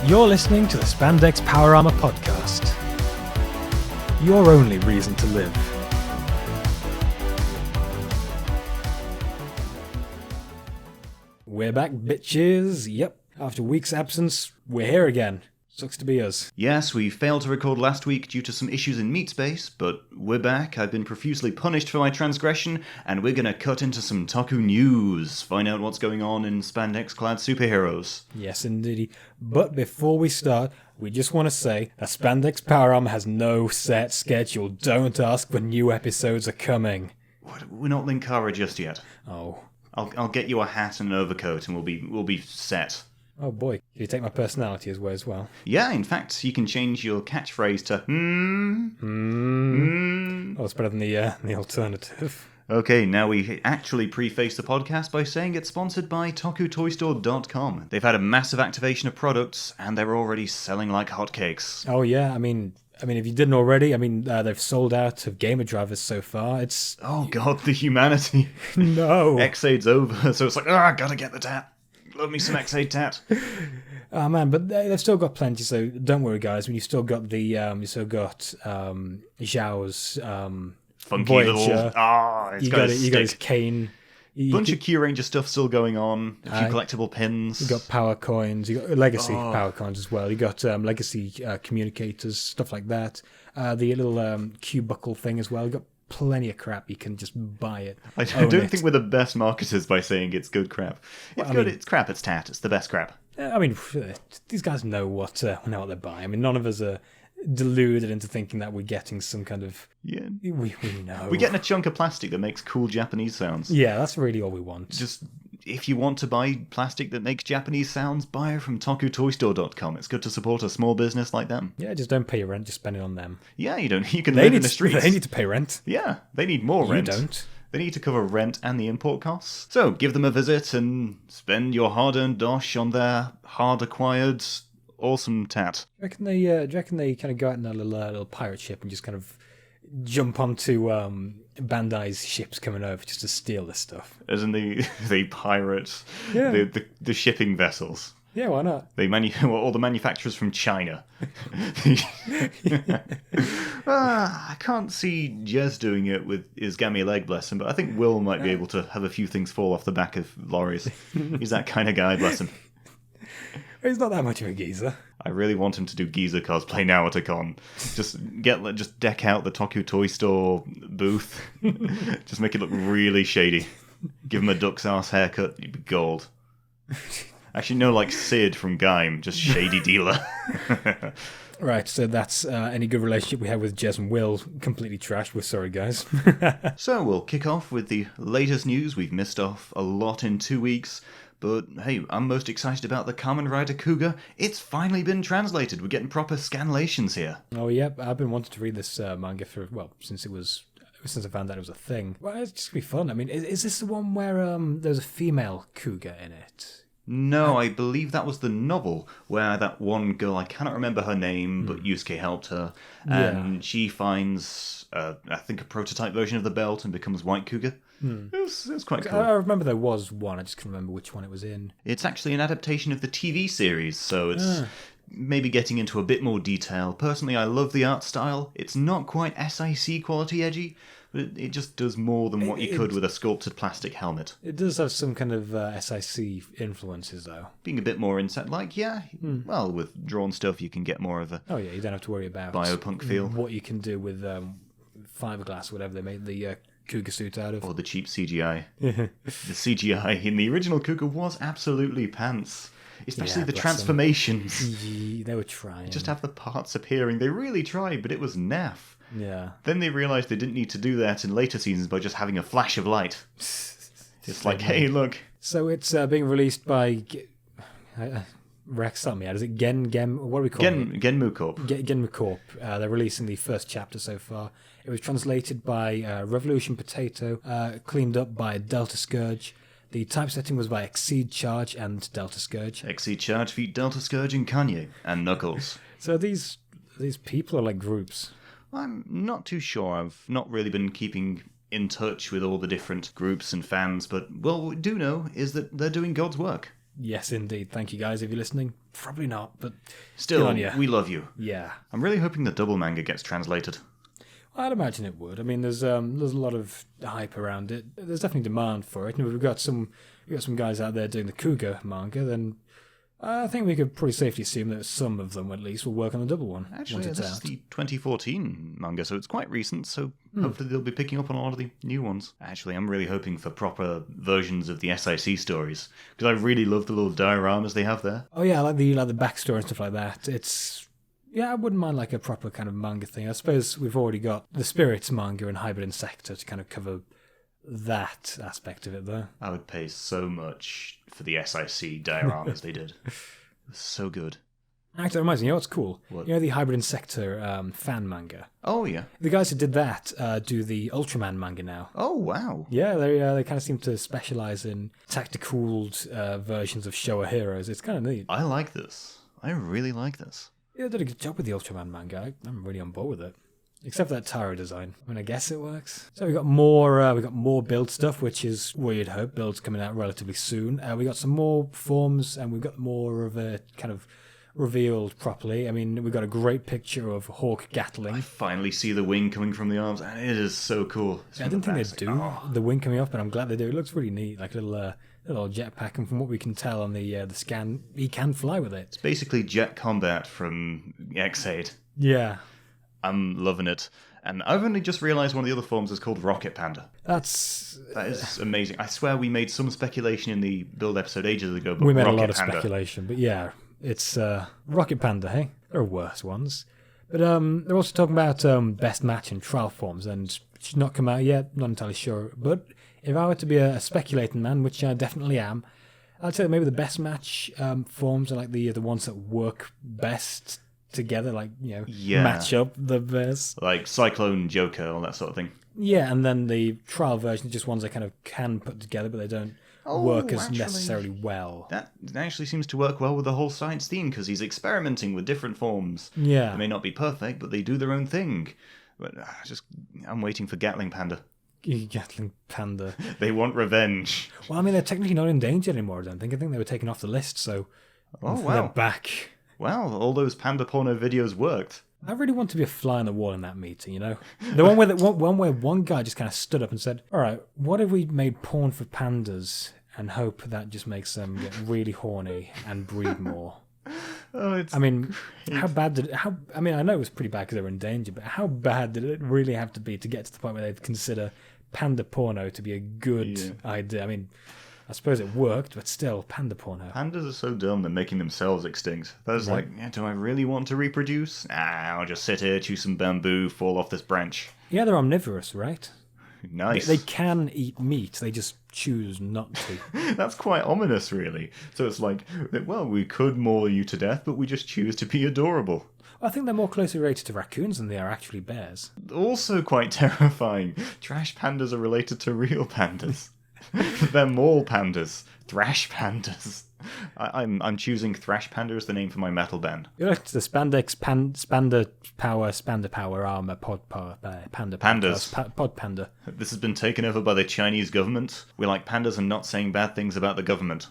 You're listening to the Spandex Power Armour podcast. Your only reason to live. We're back, bitches. Yep, after a week's absence, we're here again. Sucks to be us. Yes, we failed to record last week due to some issues in meatspace, but we're back. I've been profusely punished for my transgression, and we're gonna cut into some toku news, find out what's going on in spandex-clad superheroes. Yes, indeed. But before we start, we just want to say that Spandex Power Armour has no set schedule. Don't ask when new episodes are coming. What? We're not Linkara just yet. Oh. I'll get you a hat and an overcoat, and we'll be set. Oh boy, can you take my personality as well? Yeah, in fact, you can change your catchphrase to Oh, it's better than the alternative. Okay, now we actually preface the podcast by saying it's sponsored by tokutoystore.com. They've had a massive activation of products, and they're already selling like hotcakes. Oh yeah, I mean, if you didn't already, they've sold out of gamer drivers so far. It's... Oh god, the humanity. No. X-Aid's over, so it's like, gotta get the tat. Love me some X-Aid tat. Oh man, but they've still got plenty, so don't worry guys. You've still got Zhao's funky Voyager. Little... you got his cane. Bunch of Kyuranger stuff still going on. A few collectible pins. You got power coins. You got legacy power coins as well. You got legacy communicators, stuff like that. The little Q buckle thing as well. You got plenty of crap. You can just buy it. I don't think we're the best marketers by saying it's good crap. It's good. It's crap. It's tat. It's the best crap. These guys know what they're buying. None of us are deluded into thinking that we're getting some kind of... Yeah. We know. We're getting a chunk of plastic that makes cool Japanese sounds. Yeah, that's really all we want. Just, if you want to buy plastic that makes Japanese sounds, buy it from tokutoystore.com. It's good to support a small business like them. Yeah, just don't pay your rent, just spend it on them. Yeah, you don't. You can live in the streets. They need to pay rent. Yeah, they need more rent. You don't. They need to cover rent and the import costs. So, give them a visit and spend your hard-earned dosh on their hard-acquired... awesome tat. Do you reckon they kind of go out in a little pirate ship and just kind of jump onto Bandai's ships coming over just to steal this stuff? As in they pirate the shipping vessels. Yeah, why not? They all the manufacturers from China. I can't see Jez doing it with his gammy leg, bless him, but I think Will might be able to have a few things fall off the back of lorries. He's that kind of guy, bless him. He's not that much of a geezer. I really want him to do geezer cosplay now at a con. Just deck out the Toku Toy Store booth. Just make it look really shady. Give him a duck's ass haircut, you'd be gold. Actually, no, like Sid from Gaim, just shady dealer. Right, so that's any good relationship we have with Jez and Will completely trashed. We're sorry, guys. So we'll kick off with the latest news. We've missed off a lot in 2 weeks. But hey, I'm most excited about the Kamen Rider Kuga. It's finally been translated. We're getting proper scanlations here. Oh, yep. I've been wanting to read this manga since I found out it was a thing. Well, it's just gonna be fun. Is this the one where there's a female Kuga in it? No, I believe that was the novel where that one girl, I cannot remember her name, but Yusuke helped her, and she finds, I think, a prototype version of the belt and becomes White Kuga. It was quite cool. I remember there was one, I just can't remember which one it was in. It's actually an adaptation of the TV series, so it's maybe getting into a bit more detail. Personally, I love the art style. It's not quite SIC quality edgy, but it just does more than what you could with a sculpted plastic helmet. It does have some kind of SIC influences, though. Being a bit more inside, well, with drawn stuff you can get more of a... Oh yeah, you don't have to worry about... biopunk feel. What you can do with fiberglass, whatever they made the... Kuga suit out of. Or the cheap CGI. The CGI in the original Kuga was absolutely pants. Especially the transformations. They were trying. Just have the parts appearing. They really tried, but it was naff. Yeah. Then they realised they didn't need to do that in later seasons by just having a flash of light. It's like, hey, look. So it's being released by... Rex, help me out. Is it Gen? What do we call it? Genmu Corp. Genmu Corp. They're releasing the first chapter so far. It was translated by Revolution Potato, cleaned up by Delta Scourge. The typesetting was by Exceed Charge and Delta Scourge. Exceed Charge feat Delta Scourge and Kanye and Knuckles. So these people are like groups. I'm not too sure. I've not really been keeping in touch with all the different groups and fans, but what we do know is that they're doing God's work. Yes, indeed. Thank you, guys, if you're listening. Probably not, but Still, good on you. we love you. Yeah. I'm really hoping the double manga gets translated. I'd imagine it would. I mean, there's a lot of hype around it. There's definitely demand for it. And if we've got some guys out there doing the Cougar manga, then I think we could pretty safely assume that some of them, at least, will work on the double one. Actually, this is the 2014 manga, so it's quite recent, so hopefully they'll be picking up on a lot of the new ones. Actually, I'm really hoping for proper versions of the SIC stories, because I really love the little dioramas they have there. Oh yeah, I like the backstory and stuff like that. Yeah, I wouldn't mind like a proper kind of manga thing. I suppose we've already got the Spirits manga and Hybrid Insector to kind of cover that aspect of it, though. I would pay so much for the SIC dioramas they did. It was so good. Actually, it reminds me, you know what's cool? What? You know the Hybrid Insector fan manga? Oh, yeah. The guys who did that do the Ultraman manga now. Oh, wow. Yeah, they kind of seem to specialise in tactical versions of Showa heroes. It's kind of neat. I like this. I really like this. Yeah, they did a good job with the Ultraman manga. I'm really on board with it. Except for that Taro design. I mean, I guess it works. So we got more build stuff, which is what you'd hope. Builds coming out relatively soon. We got some more forms, and we've got more of a kind of revealed properly. I mean, we got a great picture of Hawk Gatling. I finally see the wing coming from the arms, and it is so cool. I didn't think they'd do the wing coming off, but I'm glad they do. It looks really neat, like a little jetpack, and from what we can tell on the scan, he can fly with it. It's basically Jet Combat from X8. Yeah. I'm loving it. And I've only just realised one of the other forms is called Rocket Panda. That is amazing. I swear we made some speculation in the build episode ages ago, but we made Rocket a lot of Panda. speculation, but yeah, it's Rocket Panda, hey? There are worse ones. But they're also talking about best match and trial forms, and it should not come out yet, not entirely sure. But if I were to be a speculating man, which I definitely am, I'd say that maybe the best match forms are like the ones that work best together, like, you know, match up the best. Like Cyclone Joker, all that sort of thing. Yeah, and then the trial version is just ones they kind of can put together, but they don't work as necessarily well. That actually seems to work well with the whole science theme, because he's experimenting with different forms. Yeah. They may not be perfect, but they do their own thing. But I'm waiting for Gatling Panda. Gatling Panda. They want revenge. Well, I mean, they're technically not endangered anymore, I don't think. I think they were taken off the list, so they're back. Wow, all those panda porno videos worked. I really want to be a fly on the wall in that meeting, you know? The one where one guy just kind of stood up and said, all right, what if we made porn for pandas and hope that just makes them get really horny and breed more? I mean, how bad did it... I mean, I know it was pretty bad because they were in danger, but how bad did it really have to be to get to the point where they'd consider panda porno to be a good idea? I mean, I suppose it worked, but still, panda porno. Pandas are so dumb they're making themselves extinct. That's like, do I really want to reproduce? I'll just sit here, chew some bamboo, fall off this branch. Yeah, they're omnivorous, right? Nice. They can eat meat, they just choose not to. That's quite ominous, really. So it's like, well, we could maul you to death, but we just choose to be adorable. I think they're more closely related to raccoons than they are actually bears. Also quite terrifying. Trash pandas are related to real pandas. They're maul pandas. Thrash pandas. I'm choosing Thrash Panda as the name for my metal band. You know, it's the Spandex Spanda Power Armour Pod Panda. Pandas. Pod Panda. This has been taken over by the Chinese government. We like pandas and not saying bad things about the government.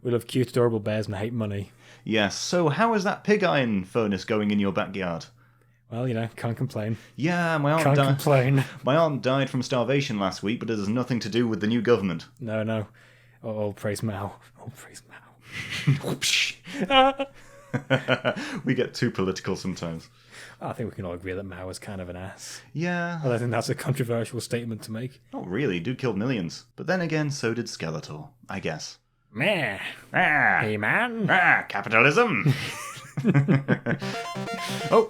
We love cute, adorable bears and hate money. Yes, so how is that pig iron furnace going in your backyard? Well, you know, can't complain. Yeah, my aunt died from starvation last week, but it has nothing to do with the new government. No. Oh, praise Mao. Oh, praise Mao. We get too political sometimes. I think we can all agree that Mao was kind of an ass. Yeah. Well, I think that's a controversial statement to make. Oh, really? Dude killed millions. But then again, so did Skeletor, I guess. Meh. Hey, man. Capitalism.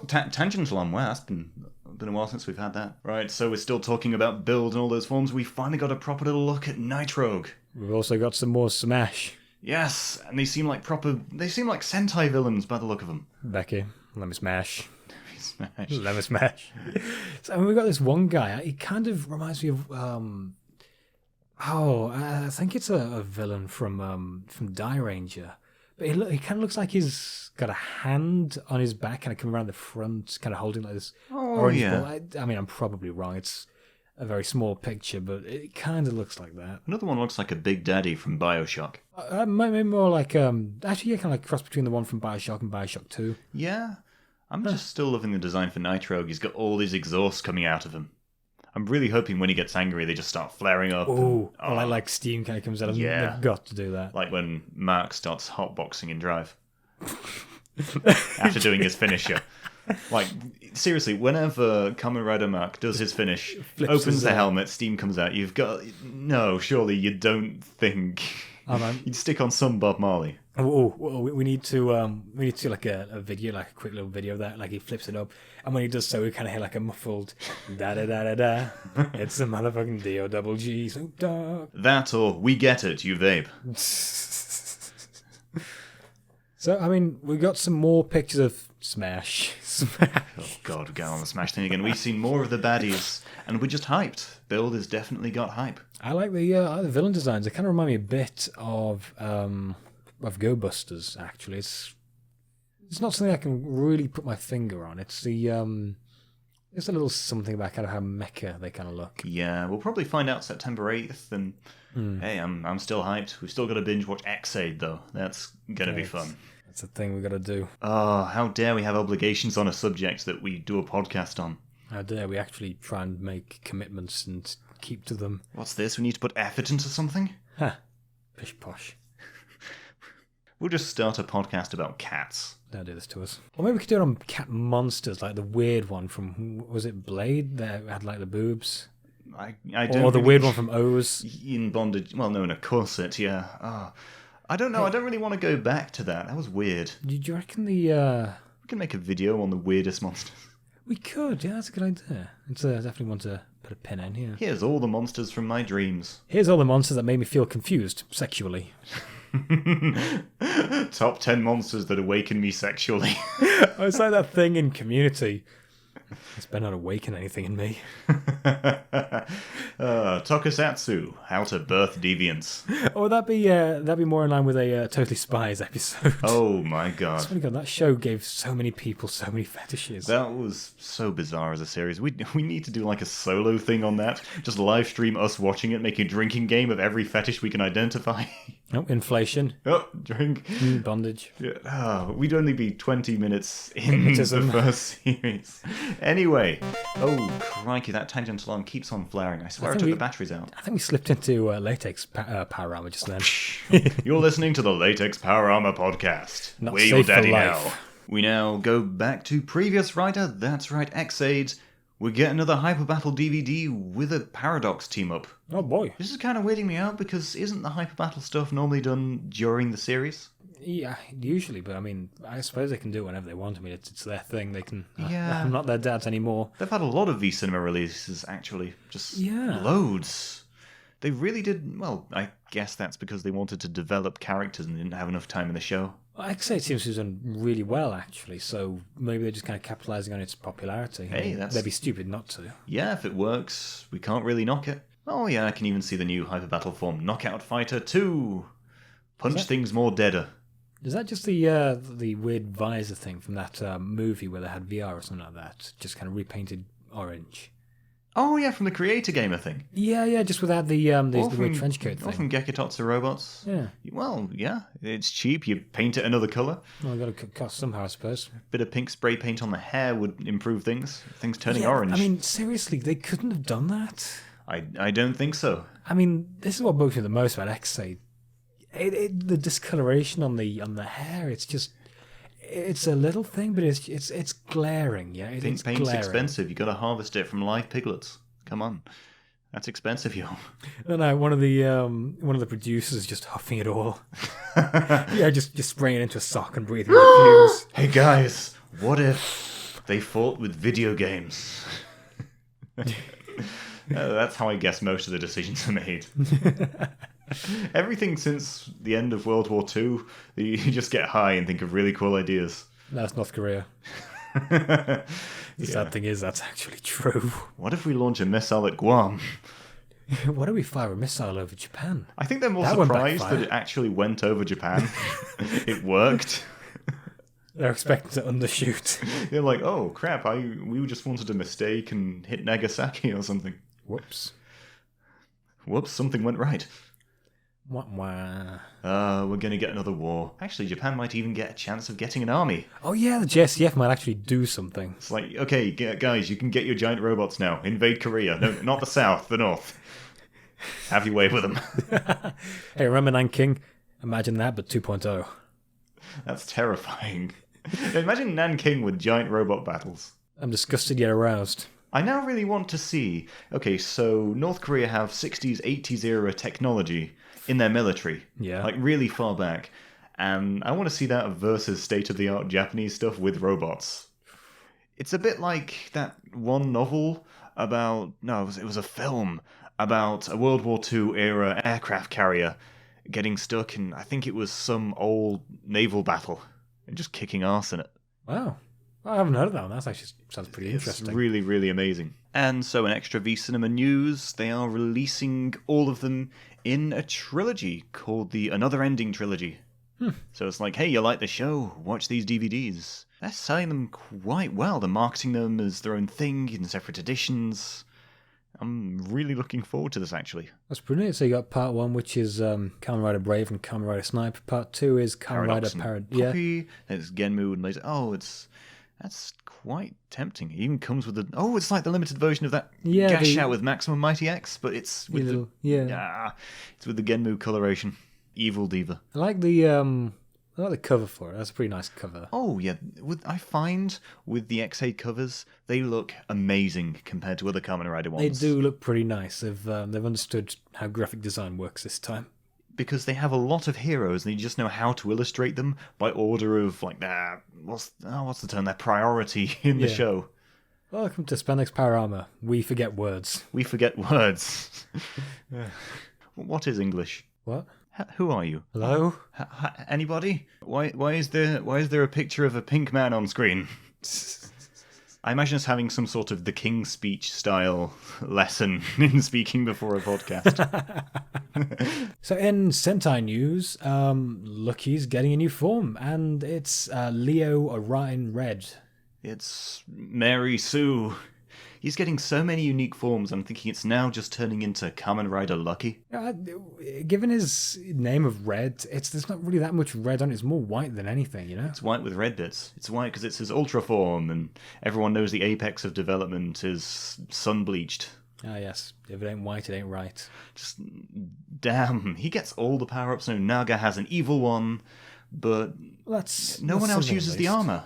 Tangential on where? It's been a while since we've had that. Right, so we're still talking about build and all those forms. We finally got a proper little look at Nitrogue. We've also got some more Smash. Yes, and they seem like Sentai villains by the look of them. Becky, let me smash. Let me smash. So, I mean, we got this one guy. He kind of reminds me of I think it's a villain from Kyuranger. But he kind of looks like he's got a hand on his back, kind of coming around the front, kind of holding like this orange ball. I mean, I'm probably wrong. It's a very small picture, but it kind of looks like that. Another one looks like a Big Daddy from BioShock. Maybe more like actually, yeah, kind of like cross between the one from Bioshock and Bioshock 2. Yeah. I'm just still loving the design for Nitro. He's got all these exhausts coming out of him. I'm really hoping when he gets angry, they just start flaring up. Or like steam kind of comes out. Yeah. They've got to do that. Like when Mark starts hotboxing in Drive. After doing his finisher. Like, seriously, whenever Kamen Rider Mark does his finish, opens the helmet, steam comes out, you've got... No, surely you don't think... you'd stick on some Bob Marley. We need to like a video, like a quick little video of that, like he flips it up, and when he does so, we kind of hear like a muffled da da da da da. It's the motherfucking D-O-double-G, Snoop Dogg. That or we get it, you vape. So, I mean, we got some more pictures of Smash. Oh god, we got on the Smash thing again. We've seen more of the baddies, and we're just hyped. Build has definitely got hype. I like the villain designs. They kind of remind me a bit of Go Busters. Actually, it's not something I can really put my finger on. It's it's a little something about kind of how mecha they kind of look. Yeah, we'll probably find out September 8th, and hey, I'm still hyped. We've still got to binge watch X-Aid though. That's gonna be fun. That's a thing we got to do. Oh, how dare we have obligations on a subject that we do a podcast on? How dare we actually try and make commitments and keep to them? What's this? We need to put effort into something? Huh. Pish posh. We'll just start a podcast about cats. Don't do this to us. Or maybe we could do it on cat monsters, like the weird one from, was it Blade that had like the boobs? I don't. Or the weird one from O's. In bondage. Well, no, in a corset, yeah. Oh, I don't know. I don't really want to go back to that. That was weird. Do you reckon We can make a video on the weirdest monsters. We could, yeah, that's a good idea. It's definitely want to put a pin in here. Here's all the monsters from my dreams. Here's all the monsters that made me feel confused sexually. Top 10 monsters that awaken me sexually. Oh, it's like that thing in Community. It's better not awaken anything in me. Tokusatsu, how to birth deviance. Oh, that'd be more in line with a Totally Spies episode. Oh my god. Oh my god, that show gave so many people so many fetishes. That was so bizarre as a series. We need to do like a solo thing on that. Just live stream us watching it, make a drinking game of every fetish we can identify. Oh, inflation. Oh, drink. Bondage. Yeah. Oh, we'd only be 20 minutes in the first series. Anyway. Oh, crikey, that tangent alarm keeps on flaring. I swear I took the batteries out. I think we slipped into latex power armor just then. You're listening to the Latex Power Armor podcast. Not We're your daddy now. We now go back to previous writer, that's right, X-Aid. We get another Hyper Battle DVD with a Paradox team-up. Oh boy. This is kind of weirding me out because isn't the Hyper Battle stuff normally done during the series? Yeah, usually, but I mean, I suppose they can do it whenever they want. I mean, it's their thing. They can. Yeah. I'm not their dads anymore. They've had a lot of V-Cinema releases, actually. Just Yeah. loads. They really did... Well, I guess that's because they wanted to develop characters and didn't have enough time in the show. X-Aid seems to have done really well, actually, so maybe they're just kind of capitalising on its popularity. Hey, that's... They'd be stupid not to. Yeah, if it works, we can't really knock it. Oh yeah, I can even see the new Hyper Battle form, Knockout Fighter 2! Punch things more deader. Is that just the weird visor thing from that movie where they had VR or something like that? Just kind of repainted orange? Oh yeah, from the Creator Gamer thing. Yeah, just without the weird trench coat Or thing. from Gekitotsu Robots. Yeah. Well, yeah, it's cheap, you paint it another colour. Well, I've got to cost somehow, I suppose. Bit of pink spray paint on the hair would improve things. Things turning orange. I mean, seriously, they couldn't have done that. I don't think so. I mean, this is what bugs me the most about X-Aid. The discoloration on the hair, it's a little thing, but it's glaring, yeah? Paint's expensive, you gotta harvest it from live piglets. Come on. That's expensive, yo. No, one of the producers is just huffing it all. Yeah, just spraying it into a sock and breathing the fumes. Hey guys, what if they fought with video games? That's how I guess most of the decisions are made. Everything since the end of World War II, you just get high and think of really cool ideas. That's North Korea. The sad thing is, that's actually true. What if we launch a missile at Guam? What if we fire a missile over Japan? I think they're more surprised that it actually went over Japan. It worked. They're expecting to undershoot. They're like, oh crap, we just wanted a mistake and hit Nagasaki or something. Whoops, something went right. Wah, wah. We're going to get another war. Actually, Japan might even get a chance of getting an army. Oh yeah, the JCF might actually do something. It's like, okay, guys, you can get your giant robots now. Invade Korea. No, not the south, the north. Have your way with them. Hey, remember Nanking? Imagine that, but 2.0. That's terrifying. Imagine Nanking with giant robot battles. I'm disgusted yet aroused. I now really want to see... Okay, so North Korea have 60s, 80s era technology in their military. Yeah. Like, really far back. And I want to see that versus state-of-the-art Japanese stuff with robots. It's a bit like that one novel about... No, it was a film about a World War II era aircraft carrier getting stuck in, I think it was some old naval battle, and just kicking arse in it. Wow. I haven't heard of that one. That actually sounds pretty interesting. It's really, really amazing. And so in Extra V Cinema news, they are releasing all of them in a trilogy called the Another Ending Trilogy. So it's like, hey, you like the show? Watch these DVDs. They're selling them quite well. They're marketing them as their own thing in separate editions. I'm really looking forward to this, actually. That's brilliant. So you got part 1, which is Kamen Rider Brave and Kamen Rider Sniper. Part 2 is Kamen Rider Parad. Yeah. There's Genmu and later. Oh, that's quite tempting. It even comes with it's like the limited version of that Gash Out with Maximum Mighty X, but it's with it's with the Genmu coloration. Evil Diva. I like the cover for it. That's a pretty nice cover. Oh yeah, I find with the X8 covers, they look amazing compared to other Kamen Rider ones. They do look pretty nice. They've understood how graphic design works this time. Because they have a lot of heroes, and you just know how to illustrate them by order of like what's the term? Their priority in the show. Welcome to Spandex Power Armor. We forget words. We forget words. What is English? What? Who are you? Hello? Anybody? Why is there a picture of a pink man on screen? I imagine us having some sort of the King's Speech style lesson in speaking before a podcast. So in Sentai news, Lucky's getting a new form, and it's Leo Orion Red. It's Mary Sue. He's getting so many unique forms, I'm thinking it's now just turning into Kamen Rider Lucky. Given his name of Red, there's not really that much red on it. It's more white than anything, you know? It's white with red bits. It's white because it's his Ultra form, and everyone knows the apex of development is sun-bleached. Ah, yes. If it ain't white, it ain't right. Just, damn. He gets all the power-ups. No, Naga has an evil one, but no one else uses the armor.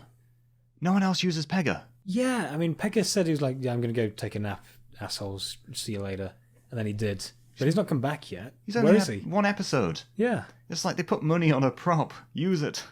No one else uses Pega. Yeah, I mean, Pekka said he was like, I'm going to go take a nap, assholes, see you later. And then he did. But he's not come back yet. He's only had one episode. Yeah. It's like they put money on a prop. Use it.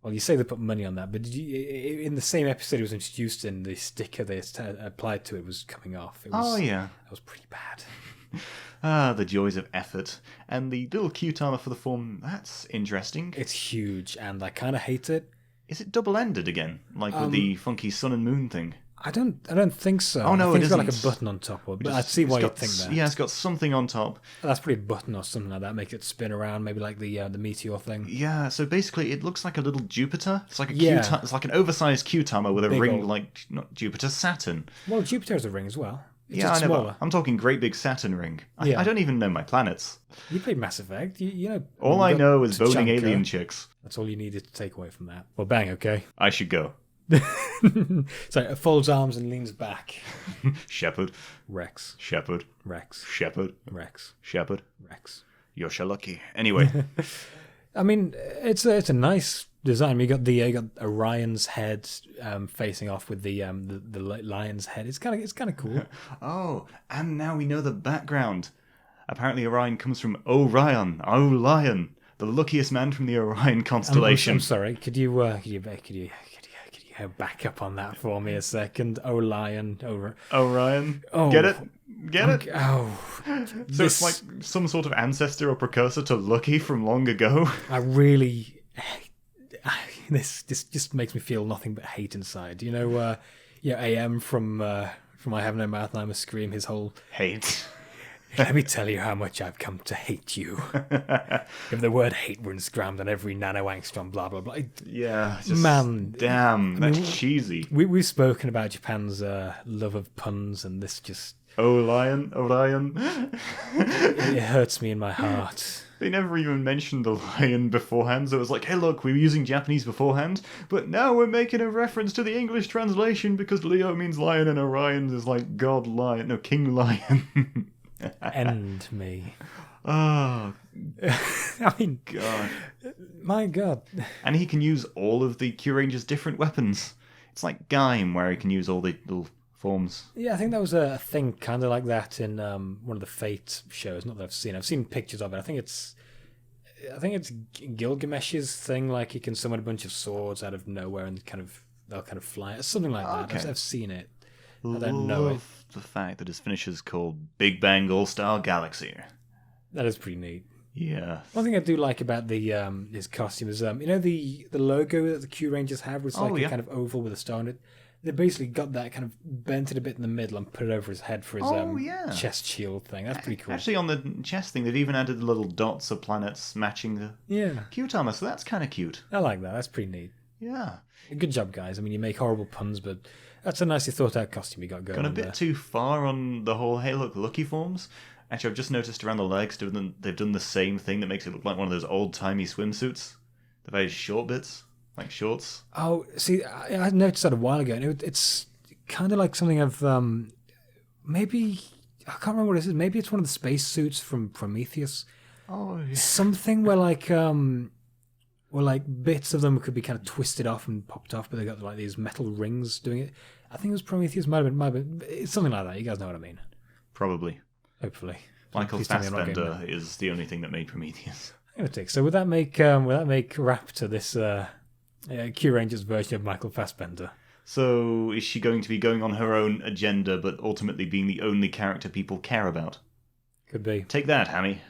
Well, you say they put money on that, but in the same episode it was introduced in, the sticker they applied to it was coming off. That was pretty bad. The joys of effort. And the little cute armor for the form, that's interesting. It's huge, and I kind of hate it. Is it double-ended again? Like with the funky sun and moon thing? I don't think so. Oh, no, I think it's got like a button on top. But I see why you'd think that. Yeah, it's got something on top. That's probably a button or something like that. Make it spin around, maybe like the meteor thing. Yeah, so basically it looks like a little Jupiter. It's like it's like an oversized Q-Tama with a ring like, not Jupiter, Saturn. Well, Jupiter has a ring as well. It's I know. smaller. I'm talking great big Saturn ring. I don't even know my planets. You played Mass Effect. You know. All I know is boning alien chicks. That's all you needed to take away from that. Well, bang, okay. I should go. So it folds arms and leans back. Shepard. Rex. Shepard. Rex. Shepard. Rex. Shepard. Rex. You're lucky. Anyway. I mean, it's a nice design. You got Orion's head facing off with the lion's head. It's kind of cool. Oh, and now we know the background. Apparently, Orion comes from Orion, Lion, the luckiest man from the Orion constellation. I'm sorry. Could you back up on that for me a second? Orion. Orion. Oh, get it? Get it? Oh. So it's like some sort of ancestor or precursor to Lucky from long ago. I really... This just makes me feel nothing but hate inside. You know, AM from I Have No Mouth and I Must Scream, his whole... Hate. Let me tell you how much I've come to hate you. If the word hate were inscribed on every nano-angstrom, blah, blah, blah. Yeah, just, man. Damn, that's cheesy. We've spoken about Japan's love of puns, and this just... Orion. It hurts me in my heart. They never even mentioned the lion beforehand, so it was like, hey look, we were using Japanese beforehand, but now we're making a reference to the English translation because Leo means lion and Orion is like God Lion, no, King Lion. End me. Oh, I mean, God. my God. And he can use all of the Kyuranger's different weapons. It's like Gaim, where he can use all the little forms. Yeah, I think that was a thing kind of like that in one of the Fate shows. Not that I've seen. I've seen pictures of it. I think it's Gilgamesh's thing. Like he can summon a bunch of swords out of nowhere and they'll kind of fly. Something like that. Okay. I've seen it. I don't know it. The fact that his finish is called Big Bang All-Star Galaxy. That is pretty neat. Yeah. One thing I do like about the his costume is the logo that the Kyurangers have, was like a kind of oval with a star on it. They basically got that kind of bent it a bit in the middle and put it over his head for his chest shield thing. That's pretty cool. Actually, on the chest thing, they've even added the little dots of planets matching the cute armor, so that's kind of cute. I like that. That's pretty neat. Yeah. Good job, guys. I mean, you make horrible puns, but that's a nicely thought out costume you got going on. Gone a bit there. too far on the whole, hey, look, Lucky forms. Actually, I've just noticed around the legs, they've done the same thing that makes it look like one of those old-timey swimsuits. The very short bits, like shorts. Oh, see, I noticed that a while ago, and it's kind of like something I've maybe I can't remember what it is. Maybe it's one of the space suits from Prometheus. Oh, yeah. Something where like bits of them could be kind of twisted off and popped off, but they got like these metal rings doing it. I think it was Prometheus. Might have been. It's something like that. You guys know what I mean. Probably. Hopefully. Michael Fassbender is the only thing that made Prometheus. I'm gonna take. So would that make Raptor this Kyuranger's version of Michael Fassbender? So is she going to be going on her own agenda, but ultimately being the only character people care about? Could be. Take that, Hammy.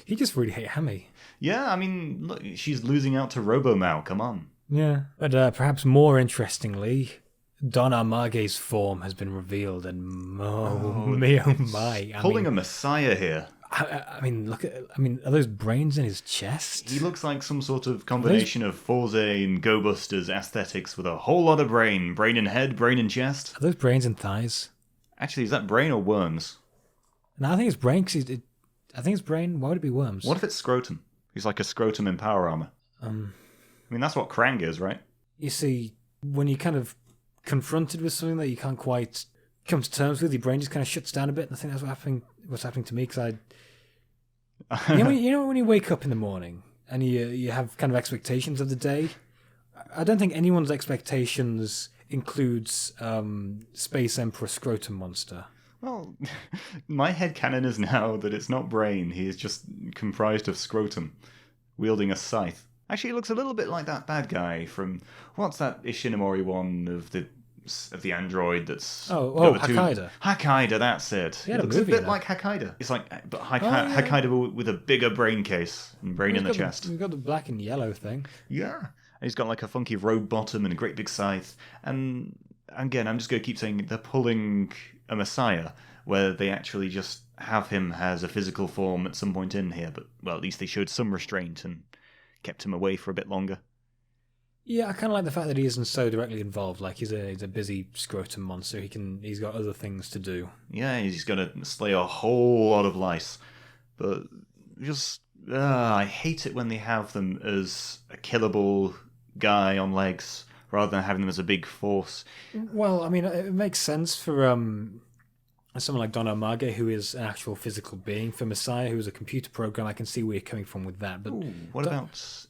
You just really hate Hammy. Yeah, I mean, look, she's losing out to Robomao. Come on. Yeah, but perhaps more interestingly, Don Armage's form has been revealed, and oh my! Pulling a messiah here. I mean, are those brains in his chest? He looks like some sort of combination of Forze and Go Busters aesthetics with a whole lot of brain. Brain in head, brain in chest. Are those brains and thighs? Actually, is that brain or worms? No, I think it's brain, I think it's brain. Why would it be worms? What if it's scrotum? He's like a scrotum in power armor. I mean, that's what Krang is, right? You see, when you're kind of confronted with something that you can't quite come to terms with, your brain just kind of shuts down a bit, and I think that's what's happening to me, because you know when you wake up in the morning and you have kind of expectations of the day. I don't think anyone's expectations includes Space Emperor Scrotum Monster. Well, my headcanon is now that it's not brain. He is just comprised of scrotum, wielding a scythe. Actually, he looks a little bit like that bad guy from what's that Ishinomori one of the android that's Hakkaida. Hakkaida, that's it. He looks a bit like Hakkaida. It's like Hakkaida with a bigger brain case and brain in the chest. We've got the black and yellow thing. Yeah. And he's got like a funky robe bottom and a great big scythe. And again, I'm just going to keep saying they're pulling a messiah where they actually just have him as a physical form at some point in here. But, well, at least they showed some restraint and kept him away for a bit longer. Yeah, I kind of like the fact that he isn't so directly involved. Like he's a busy scrotum monster. He's got other things to do. Yeah, he's going to slay a whole lot of lice. But just I hate it when they have them as a killable guy on legs rather than having them as a big force. Well, I mean, it makes sense for someone like Don Armage, who is an actual physical being. For Messiah, who is a computer program, I can see where you're coming from with that. But what about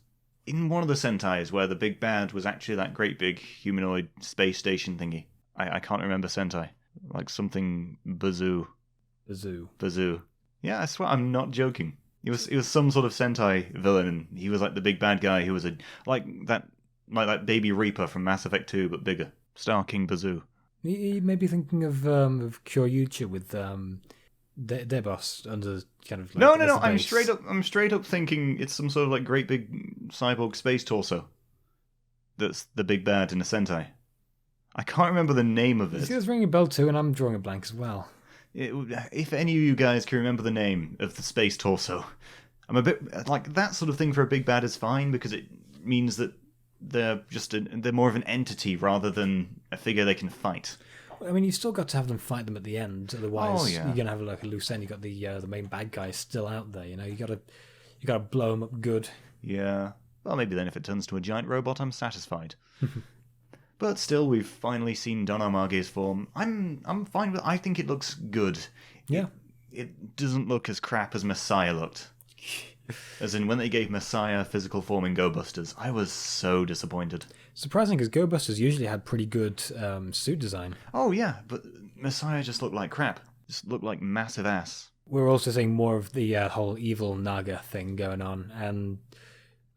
in one of the Sentais where the big bad was actually that great big humanoid space station thingy? I can't remember Sentai. Like something Bazoo. Yeah, I swear I'm not joking. He was some sort of Sentai villain, and he was like the big bad guy who was like that Baby Reaper from Mass Effect 2, but bigger. Star King Bazoo. You may be thinking of Kyoryuger with their boss under kind of. Like, no. I'm straight up thinking it's some sort of like great big cyborg space torso. That's the big bad in a Sentai. I can't remember the name of it. See, it's ringing a bell too, and I'm drawing a blank as well. If any of you guys can remember the name of the space torso, I'm a bit like that sort of thing for a big bad is fine because it means that they're more of an entity rather than a figure they can fight. I mean, you still got to have them fight them at the end, otherwise yeah. you're gonna have like a loose end. You got the main bad guy still out there. You know, you gotta blow him up good. Yeah. Well, maybe then if it turns to a giant robot, I'm satisfied. But still, we've finally seen Don Amage's form. I'm fine with. I think it looks good. Yeah. It doesn't look as crap as Messiah looked. As in, when they gave Messiah physical form in Go Busters, I was so disappointed. Surprising, because Go Busters usually had pretty good suit design. Oh yeah, but Messiah just looked like crap. Just looked like massive ass. We're also seeing more of the whole evil Naga thing going on, and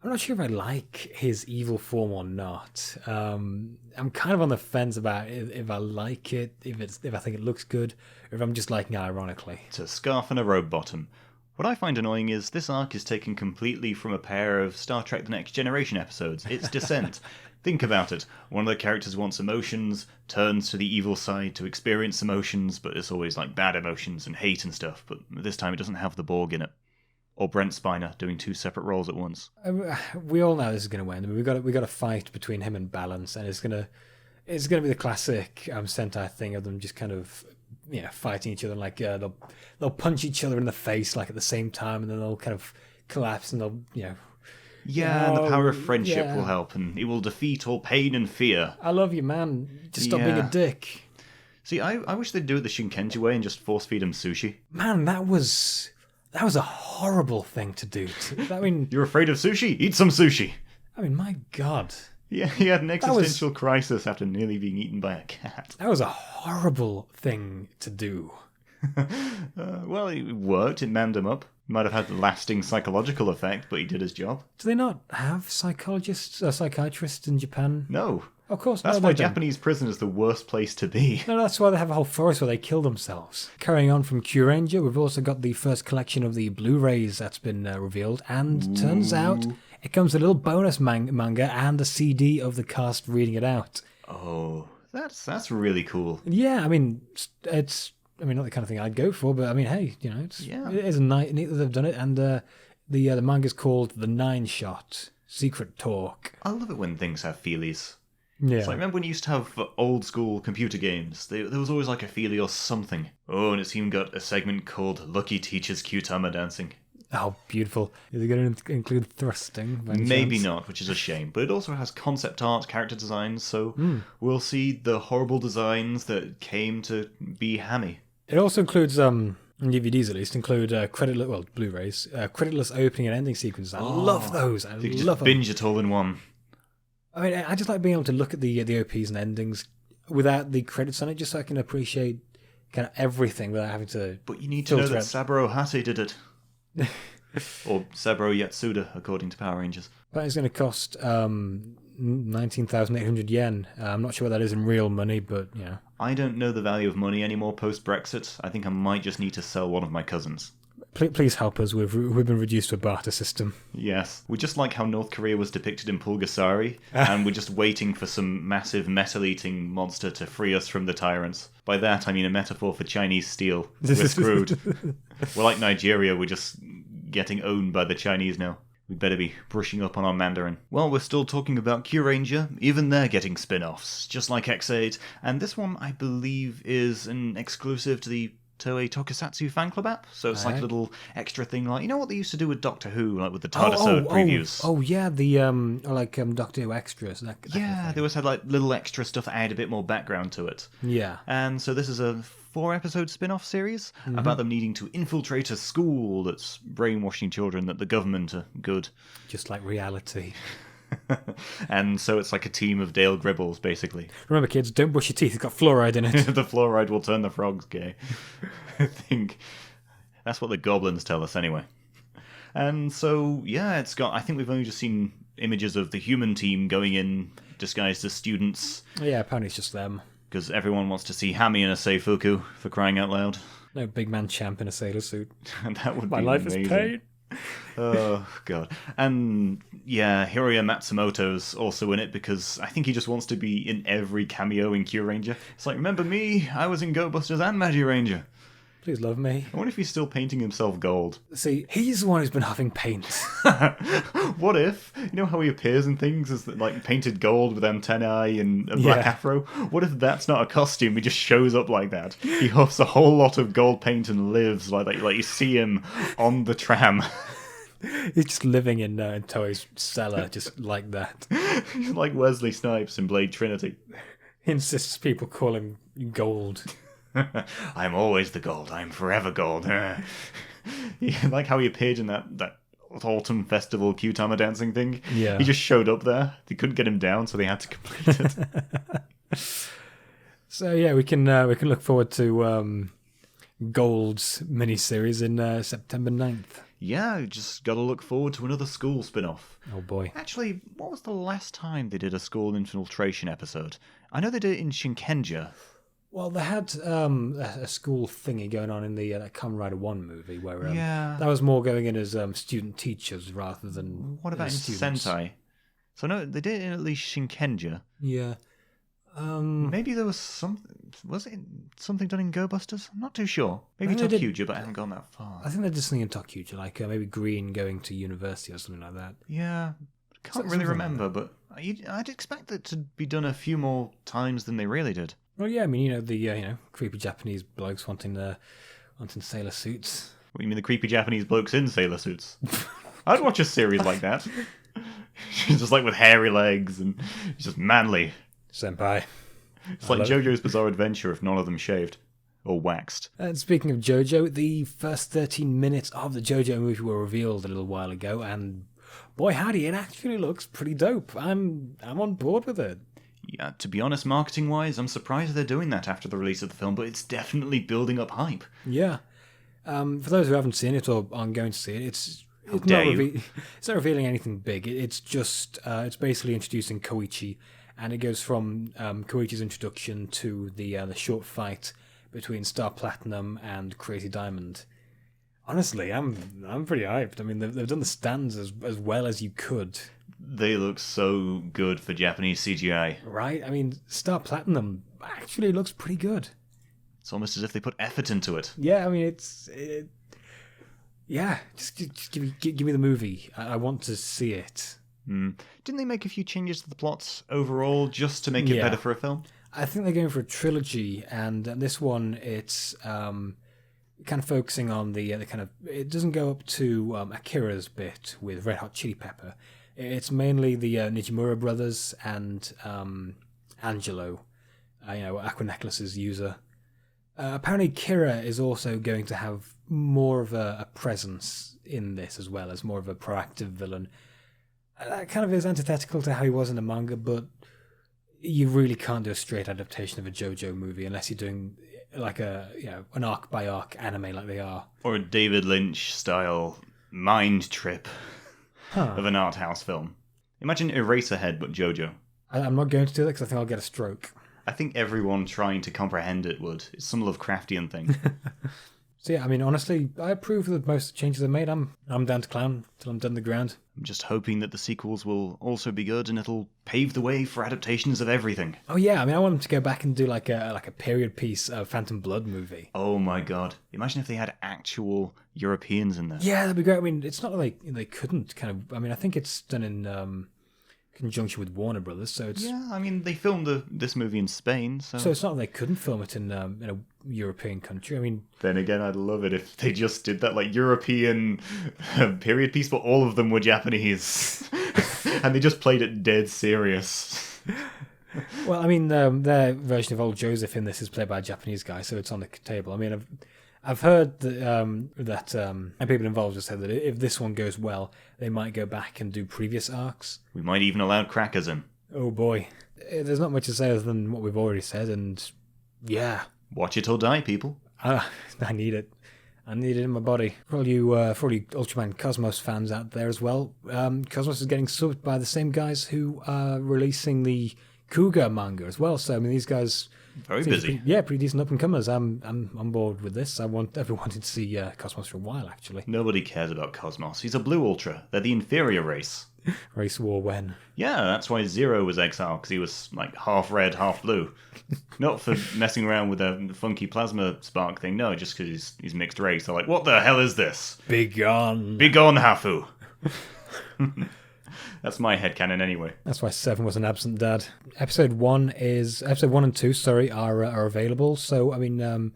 I'm not sure if I like his evil form or not. I'm kind of on the fence about if I like it, if I think it looks good, or if I'm just liking it ironically. It's a scarf and a robe bottom. What I find annoying is this arc is taken completely from a pair of Star Trek The Next Generation episodes. It's Descent. Think about it. One of the characters wants emotions, turns to the evil side to experience emotions, but it's always like bad emotions and hate and stuff. But this time it doesn't have the Borg in it. Or Brent Spiner doing two separate roles at once. We all know this is going to win. I mean, we got a fight between him and Balance, and it's gonna be the classic Sentai thing of them just kind of fighting each other. Like they'll punch each other in the face like at the same time, and then they'll kind of collapse and they'll Yeah, and the power of friendship will help, and it will defeat all pain and fear. I love you, man. Just stop being a dick. See, I wish they'd do it the Shinkenji way and just force feed him sushi. Man, that was a horrible thing to do. I mean, you're afraid of sushi? Eat some sushi. I mean, my God. Yeah, he had an existential crisis after nearly being eaten by a cat. That was a horrible thing to do. Well, it worked. It manned him up. Might have had a lasting psychological effect, but he did his job. Do they not have psychologists or psychiatrists in Japan? No. Of course, that's why Japanese prison is the worst place to be. No, that's why they have a whole forest where they kill themselves. Carrying on from Kyuranger, we've also got the first collection of the Blu-rays that's been revealed, and turns out it comes with a little bonus manga and a CD of the cast reading it out. Oh, that's really cool. Yeah, I mean, it's not the kind of thing I'd go for, but I mean, hey, it is neat that they've done it, and the manga's called The Nine Shot Secret Talk. I love it when things have feelies. Yeah. It's like, remember when you used to have old school computer games? There was always like a feelie or something. Oh, and it's even got a segment called Lucky Teaches Kyutama Dancing. Oh, beautiful. Is it going to include thrusting? Maybe not, which is a shame. But it also has concept art, character designs, so we'll see the horrible designs that came to be hammy. It also includes, DVDs at least, Blu-rays, creditless opening and ending sequences. I love those. You can just binge it all in one. I mean, I just like being able to look at the OPs and endings without the credits on it, just so I can appreciate kind of everything without having to. But you need to know that Saburo Hase did it. Or Saburo Yatsuda, according to Power Rangers. That is going to cost 19,800 yen. I'm not sure what that is in real money, but I don't know the value of money anymore post-Brexit. I think I might just need to sell one of my cousins. Please help us. We've been reduced to a barter system. Yes. We just like how North Korea was depicted in Pulgasari, and we're just waiting for some massive metal-eating monster to free us from the tyrants. By that, I mean a metaphor for Chinese steel. We're screwed. We're like Nigeria, we're just getting owned by the Chinese now. We'd better be brushing up on our Mandarin. Well, we're still talking about Kyuranger. Even they're getting spin-offs, just like X8. And this one, I believe, is an exclusive to the Toei Tokusatsu fan club app, so it's like a little extra thing, like what they used to do with Doctor Who, like with the TARDIS previews. Oh yeah, the Doctor Who extras. That they always had like little extra stuff that add a bit more background to it. Yeah, and so this is a 4-episode spin-off series about them needing to infiltrate a school that's brainwashing children that the government are good, just like reality. And so it's like a team of Dale Gribbles, basically. Remember, kids, don't brush your teeth. It's got fluoride in it. The fluoride will turn the frogs gay. I think that's what the goblins tell us anyway. And so, it's got... I think we've only just seen images of the human team going in disguised as students. Yeah, apparently it's just them. Because everyone wants to see Hami in a Seifuku, for crying out loud. No big man champ in a sailor suit. That would My be life amazing. is pain. Oh, God. And, Hiroya Matsumoto's also in it because I think he just wants to be in every cameo in Kyuranger. It's like, remember me? I was in Go Busters and Magi Ranger. Please love me. I wonder if he's still painting himself gold. See, he's the one who's been having paint. What if, you know how he appears in things as like painted gold with antennae and a black afro? What if that's not a costume? He just shows up like that. He huffs a whole lot of gold paint and lives like that. Like you see him on the tram. He's just living in Toei's cellar, just like that. He's like Wesley Snipes in Blade Trinity. He insists people call him gold. I'm always the gold. I'm forever gold. Like how he appeared in that autumn festival Q-Timer dancing thing. Yeah. He just showed up there. They couldn't get him down, so they had to complete it. So yeah, we can look forward to Gold's miniseries in September 9th. Yeah, just got to look forward to another school spin-off. Oh boy. Actually, what was the last time they did a school infiltration episode? I know they did it in Shinkenja. Well, they had a school thingy going on in the Kamen Rider 1 movie, where that was more going in as student teachers rather than What about in students. Sentai? So no, they did it in at least Shinkenja. Yeah. Maybe there was something. Was it something done in Go Busters? I'm not too sure. Maybe I think they Tokuja, but I haven't gone that far. I think they did something in Tokuja, like maybe Green going to university or something like that. Yeah, can't really Something remember, but I'd expect it to be done a few more times than they really did. Well, yeah, I mean, the creepy Japanese blokes wanting sailor suits. What, you mean the creepy Japanese blokes in sailor suits? I'd watch a series like that. She's just like with hairy legs and she's just manly. Senpai. It's like JoJo's Bizarre Adventure if none of them shaved. Or waxed. And speaking of JoJo, the first 13 minutes of the JoJo movie were revealed a little while ago, and boy howdy, it actually looks pretty dope. I'm on board with it. Yeah, to be honest, marketing-wise, I'm surprised they're doing that after the release of the film, but it's definitely building up hype. Yeah. For those who haven't seen it or aren't going to see it, it's not revealing anything big. It's just it's basically introducing Koichi, and it goes from Koichi's introduction to the short fight between Star Platinum and Crazy Diamond. Honestly, I'm pretty hyped. I mean, they've done the stands as well as you could. They look so good for Japanese CGI. Right? I mean, Star Platinum actually looks pretty good. It's almost as if they put effort into it. Yeah, I mean, just give me the movie. I want to see it. Didn't they make a few changes to the plots overall just to make it better for a film? I think they're going for a trilogy, and this one, it's kind of focusing on the kind of... It doesn't go up to Akira's bit with Red Hot Chili Pepper. It's mainly the Nijimura brothers and Angelo, Aqua Necklace's user. Apparently Kira is also going to have more of a presence in this as well, as more of a proactive villain. That kind of is antithetical to how he was in the manga, but you really can't do a straight adaptation of a JoJo movie unless you're doing like an arc by arc anime like they are. Or a David Lynch style mind trip of an art house film. Imagine Eraserhead but JoJo. I'm not going to do that because I think I'll get a stroke. I think everyone trying to comprehend it would. It's some Lovecraftian thing. So yeah, I mean, honestly, I approve of most changes they made. I'm down to clown till I'm done the ground. I'm just hoping that the sequels will also be good and it'll pave the way for adaptations of everything. Oh yeah, I mean, I want them to go back and do like a period piece Phantom Blood movie. Oh my god. Imagine if they had actual Europeans in there. Yeah, that'd be great. I mean, it's not like they couldn't kind of... I mean, I think it's done in conjunction with Warner Brothers, so it's... Yeah, I mean, they filmed this movie in Spain, so... So it's not like they couldn't film it in a European country. I mean... Then again, I'd love it if they just did that, like, European period piece, but all of them were Japanese. And they just played it dead serious. Well, I mean, their version of Old Joseph in this is played by a Japanese guy, so it's on the table. I mean, I've heard that and people involved have said that if this one goes well, they might go back and do previous arcs. We might even allow crackers in. Oh boy. There's not much to say other than what we've already said, and yeah. Watch it or die, people. I need it. I need it in my body. For all you Ultraman Cosmos fans out there as well, Cosmos is getting subbed by the same guys who are releasing the Cougar manga as well. So, I mean, these guys Very busy. Pretty decent up and comers. I'm on board with this. I've been wanting to see Cosmos for a while, actually. Nobody cares about Cosmos. He's a blue ultra. They're the inferior race. Race war when? Yeah, that's why Zero was exiled, because he was like half red, half blue. Not for messing around with a funky plasma spark thing, no, just because he's mixed race. They're like, what the hell is this? Begone, Hafu. That's my headcanon anyway. That's why 7 was an absent dad. Episode 1 and 2, are available. So, I mean,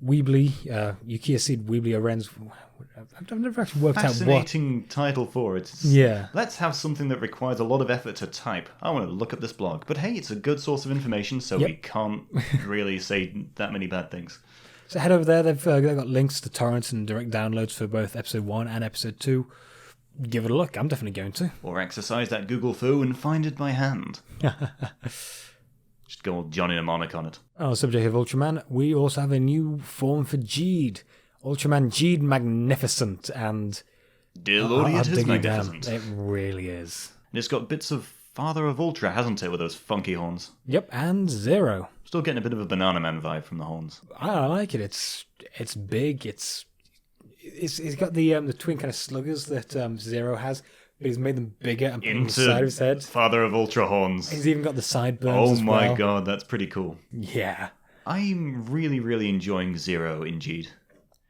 Weebly, Yukiya Seed Weebly Arens. I've never actually worked out what. Fascinating title for it. Yeah. Let's have something that requires a lot of effort to type. I want to look up this blog. But hey, it's a good source of information, so we can't really say that many bad things. So head over there. They've got links to torrents and direct downloads for both episode 1 and episode 2. Give it a look. I'm definitely going to. Or exercise that Google foo and find it by hand. Just go all Johnny Mnemonic on it. On the subject of Ultraman, we also have a new form for Jeed. Ultraman Jeed Magnificent, and... Dear Lordy, it is magnificent. It really is. And it's got bits of Father of Ultra, hasn't it, with those funky horns? Yep, and Zero. Still getting a bit of a Banana Man vibe from the horns. I like it. It's big. It's got the twin kind of sluggers that Zero has, but he's made them bigger and put them on the side of his head. Father of Ultra horns. He's even got the sideburns as well. Oh my god, that's pretty cool. Yeah. I'm really, really enjoying Zero in Jeed.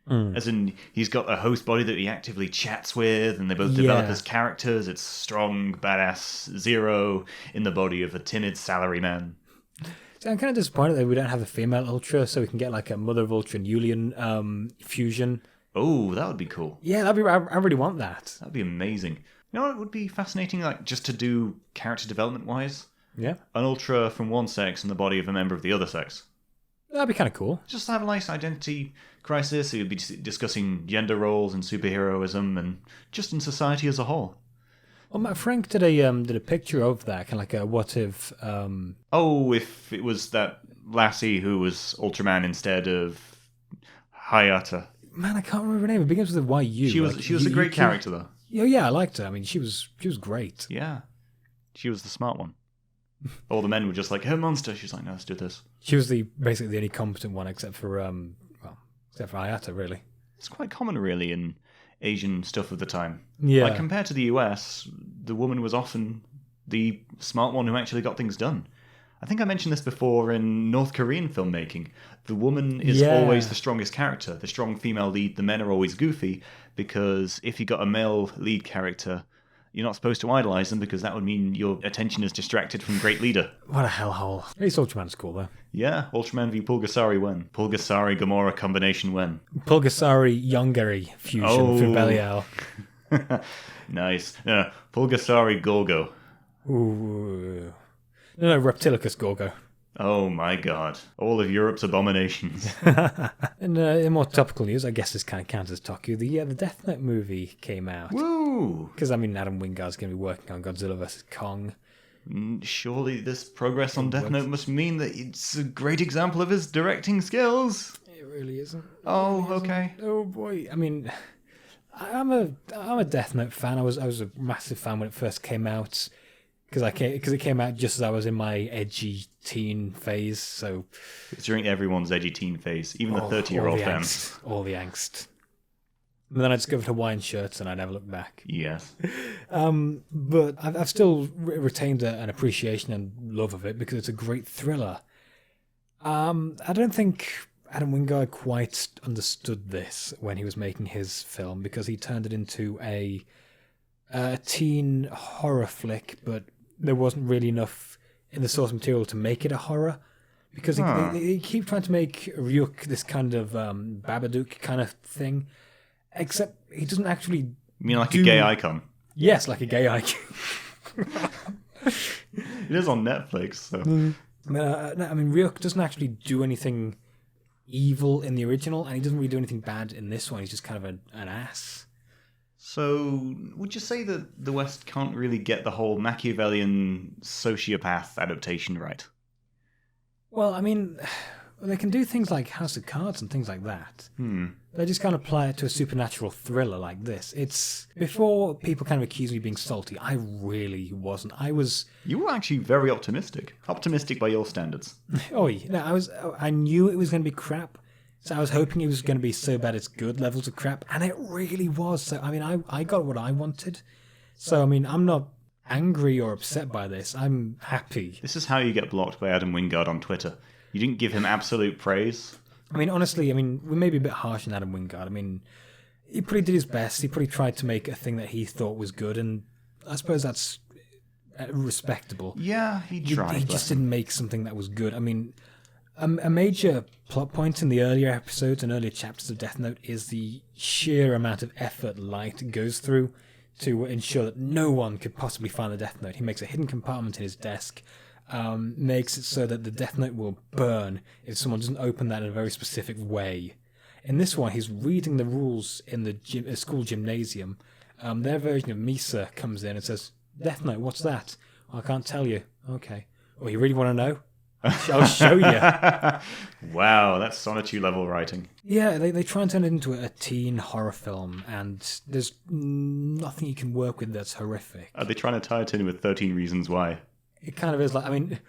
As in, he's got a host body that he actively chats with, and they both develop as characters. It's strong, badass Zero in the body of a timid salaryman. So I'm kind of disappointed that we don't have a female Ultra, so we can get like a Mother of Ultra and Yulian fusion. Oh, that would be cool. Yeah, that'd be. I really want that. That'd be amazing. You know, it would be fascinating, like just to do character development wise. Yeah, an Ultra from one sex in the body of a member of the other sex. That'd be kind of cool. Just have a nice identity crisis. You'd be discussing gender roles and superheroism, and just in society as a whole. Well, Matt Frank did a picture of that, kind of like a what if. Oh, if it was that lassie who was Ultraman instead of Hayata. Man, I can't remember her name. It begins with a YU. She was a great character, though. Yeah, I liked her. I mean, she was great. Yeah, she was the smart one. All the men were just like, her monster. She's like, no, let's do this. She was basically the only competent one, except for Hayata, really. It's quite common, really, in Asian stuff of the time. Yeah. Like, compared to the US, the woman was often the smart one who actually got things done. I think I mentioned this before in North Korean filmmaking. The woman is always the strongest character, the strong female lead. The men are always goofy, because if you got a male lead character, you're not supposed to idolize them, because that would mean your attention is distracted from great leader. What a hellhole. At least Ultraman's cool, though. Yeah, Ultraman v Pulgasari when? Pulgasari Gamora combination when? Pulgasari Yongari fusion through Belial. Nice. Pulgasari Gorgo. Ooh. No, Reptilicus Gorgo. Oh my god. All of Europe's abominations. And in more topical news, I guess this kind of counts as Toku, the Death Note movie came out. Woo! Because, I mean, Adam Wingard's going to be working on Godzilla vs. Kong. Surely this progress on Death Note must mean that it's a great example of his directing skills. It really isn't. Okay. Oh boy. I mean, I'm a Death Note fan. I was a massive fan when it first came out. Because it came out just as I was in my edgy teen phase, so... It's during everyone's edgy teen phase, even the 30-year-old fans. All the angst. And then I discovered Hawaiian shirts and I never looked back. Yes. But I've still retained an appreciation and love of it because it's a great thriller. I don't think Adam Wingard quite understood this when he was making his film, because he turned it into a teen horror flick, but there wasn't really enough in the source material to make it a horror, because they keep trying to make Ryuk this kind of Babadook kind of thing, except he doesn't actually. You mean like a gay icon? Yes, like a gay icon. It is on Netflix, so. I mean, Ryuk doesn't actually do anything evil in the original, and he doesn't really do anything bad in this one. He's just kind of an ass. So, would you say that the West can't really get the whole Machiavellian sociopath adaptation right? Well, I mean, Well, they can do things like House of Cards and things like that. They just can't apply it to a supernatural thriller like this. It's before people kind of accuse me of being salty. I really wasn't. You were actually very optimistic. Optimistic by your standards. I knew it was going to be crap. So I was hoping it was going to be so bad it's good levels of crap, and it really was. So I mean, I got what I wanted. So I mean, I'm not angry or upset by this. I'm happy. This is how you get blocked by Adam Wingard on Twitter. You didn't give him absolute praise. I mean, honestly, we may be a bit harsh on Adam Wingard. I mean, he probably did his best. He probably tried to make a thing that he thought was good, and I suppose that's respectable. Yeah, he tried. He just didn't make something that was good. I mean, a major plot point in the earlier episodes and earlier chapters of Death Note is the sheer amount of effort Light goes through to ensure that no one could possibly find the Death Note. He makes a hidden compartment in his desk, makes it so that the Death Note will burn if someone doesn't open that in a very specific way. In this one, he's reading the rules in the school gymnasium. Their version of Misa comes in and says, "Death Note, what's that?" "I can't tell you." "Okay." "Oh, you really want to know?" "I'll show you." Wow, that's Sonichu level writing. Yeah, they try and turn it into a teen horror film, and there's nothing you can work with that's horrific. Are they trying to tie it in with 13 Reasons Why? It kind of is like, I mean,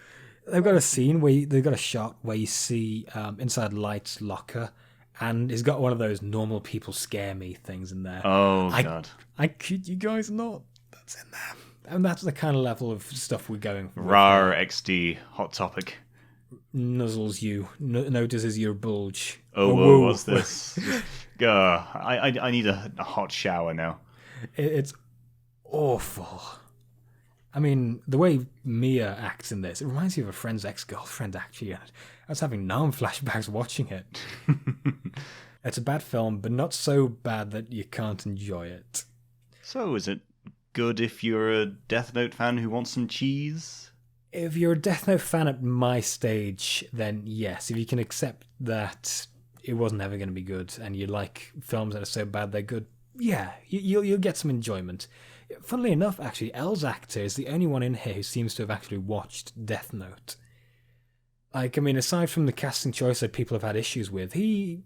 they've got a shot where you see inside Light's locker, and he's got one of those normal people scare me things in there. Oh, God. I kid you guys not. That's in there. And that's the kind of level of stuff we're going for. RAR XD, hot topic. Nuzzles you, notices your bulge. Oh, what's this? I need a hot shower now. It's awful. I mean, the way Mia acts in this, it reminds me of a friend's ex-girlfriend, actually. I was having Nam flashbacks watching it. It's a bad film, but not so bad that you can't enjoy it. So, is it good if you're a Death Note fan who wants some cheese? If you're a Death Note fan at my stage, then yes. If you can accept that it wasn't ever going to be good, and you like films that are so bad they're good, yeah, you'll get some enjoyment. Funnily enough, actually, L's actor is the only one in here who seems to have actually watched Death Note. Like, I mean, aside from the casting choice that people have had issues with, he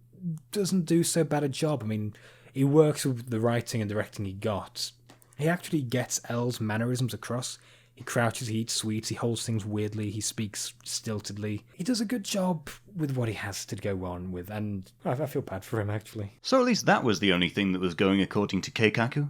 doesn't do so bad a job. I mean, he works with the writing and directing he got. He actually gets L's mannerisms across. He crouches, he eats sweets, he holds things weirdly, he speaks stiltedly. He does a good job with what he has to go on with, and I feel bad for him, actually. So at least that was the only thing that was going according to Keikaku?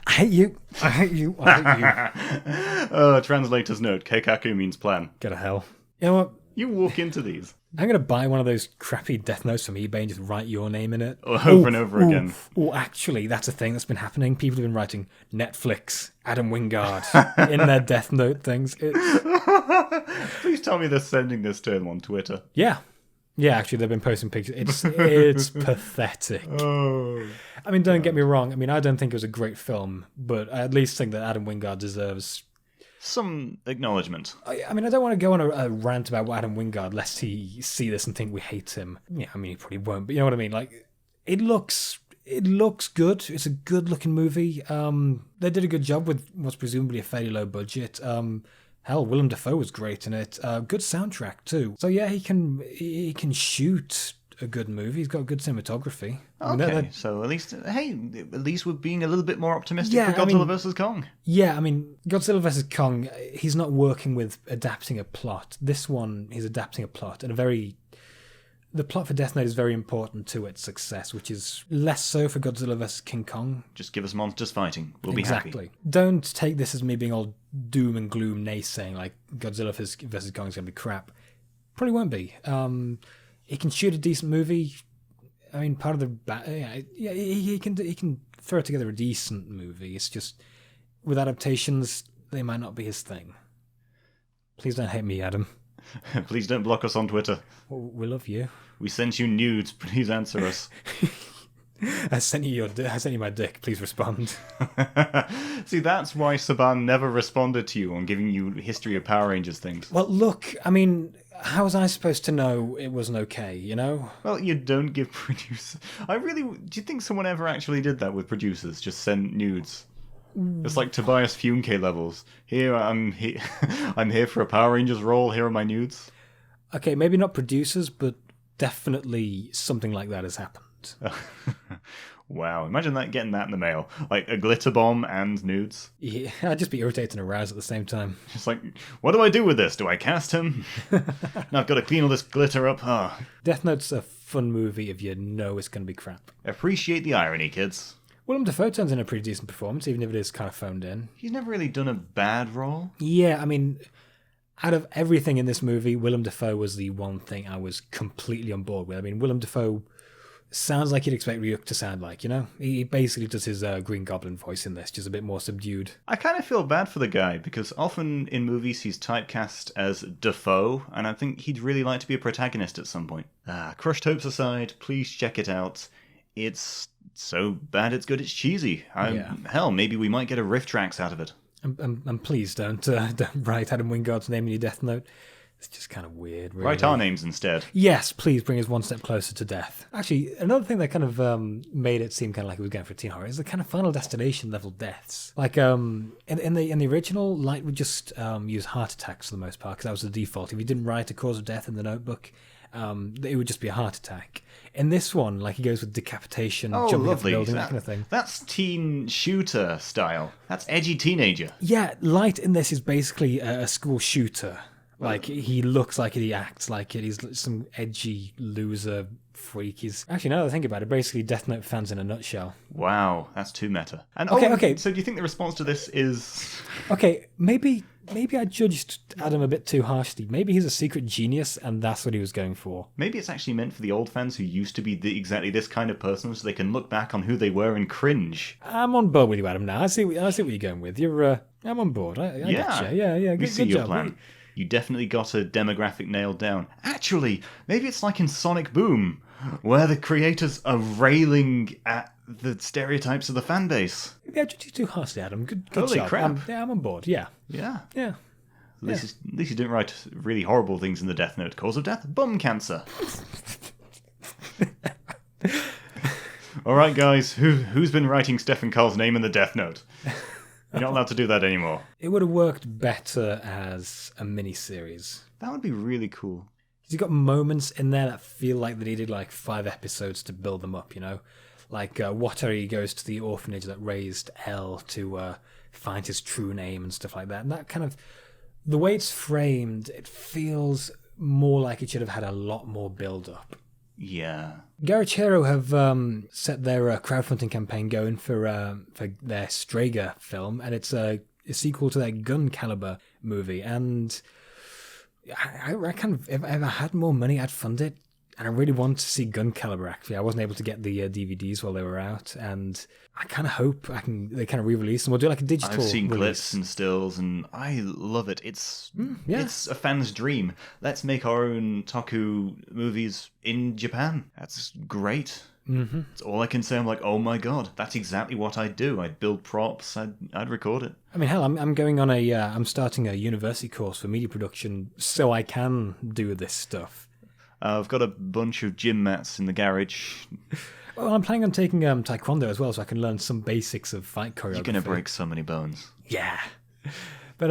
I hate you. I hate you. I hate you. Translator's note, Keikaku means plan. Go to hell. You know what? You walk into these. I'm going to buy one of those crappy Death Notes from eBay and just write your name in it. Over and over again. Oh, actually, that's a thing that's been happening. People have been writing Netflix, Adam Wingard in their Death Note things. Please tell me they're sending this to him on Twitter. Yeah. Yeah, actually, they've been posting pictures. It's pathetic. Oh. I mean, don't get me wrong. I mean, I don't think it was a great film, but I at least think that Adam Wingard deserves some acknowledgement. I mean, I don't want to go on a rant about Adam Wingard lest he see this and think we hate him. Yeah, I mean, he probably won't, but you know what I mean? Like, it looks good. It's a good-looking movie. They did a good job with what's presumably a fairly low budget. Hell, Willem Dafoe was great in it. Good soundtrack, too. So, yeah, he can shoot a good movie. He's got good cinematography. Okay, so at least we're being a little bit more optimistic for Godzilla vs. Kong. Yeah, I mean, Godzilla vs. Kong, he's not working with adapting a plot. This one, he's adapting a plot, and the plot for Death Note is very important to its success, which is less so for Godzilla vs. King Kong. Just give us monsters fighting. We'll be happy. Exactly. Don't take this as me being all doom and gloom naysaying, like Godzilla vs. Kong is going to be crap. Probably won't be. He can shoot a decent movie. I mean, part of the he can throw together a decent movie. It's just with adaptations, they might not be his thing. Please don't hate me, Adam. Please don't block us on Twitter. We love you. We sent you nudes. Please answer us. I sent you my dick. Please respond. See, that's why Saban never responded to you on giving you history of Power Rangers things. Well, look, I mean, how was I supposed to know it wasn't okay, you know? Well, you don't give producers... do you think someone ever actually did that with producers? Just send nudes? It's like Tobias Funke levels. Here, I'm here for a Power Rangers role. Here are my nudes. Okay, maybe not producers, but definitely something like that has happened. Wow, imagine getting that in the mail. Like a glitter bomb and nudes. Yeah, I'd just be irritated and aroused at the same time. Just like, what do I do with this? Do I cast him? Now I've got to clean all this glitter up. Death Note's a fun movie if you know it's going to be crap. Appreciate the irony, kids. Willem Dafoe turns in a pretty decent performance, even if it is kind of phoned in. He's never really done a bad role. Yeah, I mean, out of everything in this movie, Willem Dafoe was the one thing I was completely on board with. I mean, Willem Dafoe sounds like you'd expect Ryuk to sound like, you know? He basically does his Green Goblin voice in this, just a bit more subdued. I kind of feel bad for the guy, because often in movies he's typecast as Dafoe, and I think he'd really like to be a protagonist at some point. Crushed hopes aside, please check it out. It's so bad it's good it's cheesy. Hell, maybe we might get a riff tracks out of it. And please don't write Adam Wingard's name in your Death Note. It's just kind of weird, really. Write our names instead. Yes, please bring us one step closer to death. Actually, another thing that kind of made it seem kind of like it was going for a teen horror is the kind of Final Destination level deaths. Like in the original, Light would just use heart attacks for the most part because that was the default. If you didn't write a cause of death in the notebook, it would just be a heart attack. In this one, like he goes with decapitation, jumping off the building, that kind of thing. That's teen shooter style. That's edgy teenager. Yeah, Light in this is basically a school shooter. Like, he looks like it, he acts like it, he's some edgy loser freak. He's actually, now that I think about it, basically Death Note fans in a nutshell. Wow, that's too meta. And okay. So do you think the response to this is... Okay, maybe I judged Adam a bit too harshly. Maybe he's a secret genius, and that's what he was going for. Maybe it's actually meant for the old fans who used to be exactly this kind of person, so they can look back on who they were and cringe. I'm on board with you, Adam, now. I see what you're going with. I'm on board. I gotcha. Yeah, we see good your job. plan. You definitely got a demographic nailed down. Actually, maybe it's like in Sonic Boom, where the creators are railing at the stereotypes of the fan base. Yeah, just too harshly, Adam. Good Holy job. crap. I'm on board. Yeah. At least you didn't write really horrible things in the Death Note. Cause of death? Bum cancer. All right, guys. Who's been writing Stephen Carl's name in the Death Note? You're not allowed to do that anymore. It would have worked better as a mini-series. That would be really cool. You've got moments in there that feel like they needed like 5 episodes to build them up, you know? Like Watari goes to the orphanage that raised L to find his true name and stuff like that. And that kind of... The way it's framed, it feels more like it should have had a lot more build-up. Yeah. Garachero have set their crowdfunding campaign going for their Strega film, and it's a sequel to their Gun Caliber movie. And I reckon if I ever had more money, I'd fund it. And I really want to see Gun Caliber, actually. I wasn't able to get the DVDs while they were out, and I kind of hope they kind of re-release them. We'll do like a digital I've seen release. clips and stills, and I love it. It's a fan's dream. Let's make our own toku movies in Japan. That's great. Mm-hmm. It's all I can say. I'm like, oh my god, that's exactly what I'd do. I'd build props. I'd record it. I mean, hell, I'm going on I'm starting a university course for media production, so I can do this stuff. I've got a bunch of gym mats in the garage. Well, I'm planning on taking taekwondo as well, so I can learn some basics of fight choreography. You're going to break so many bones. Yeah. But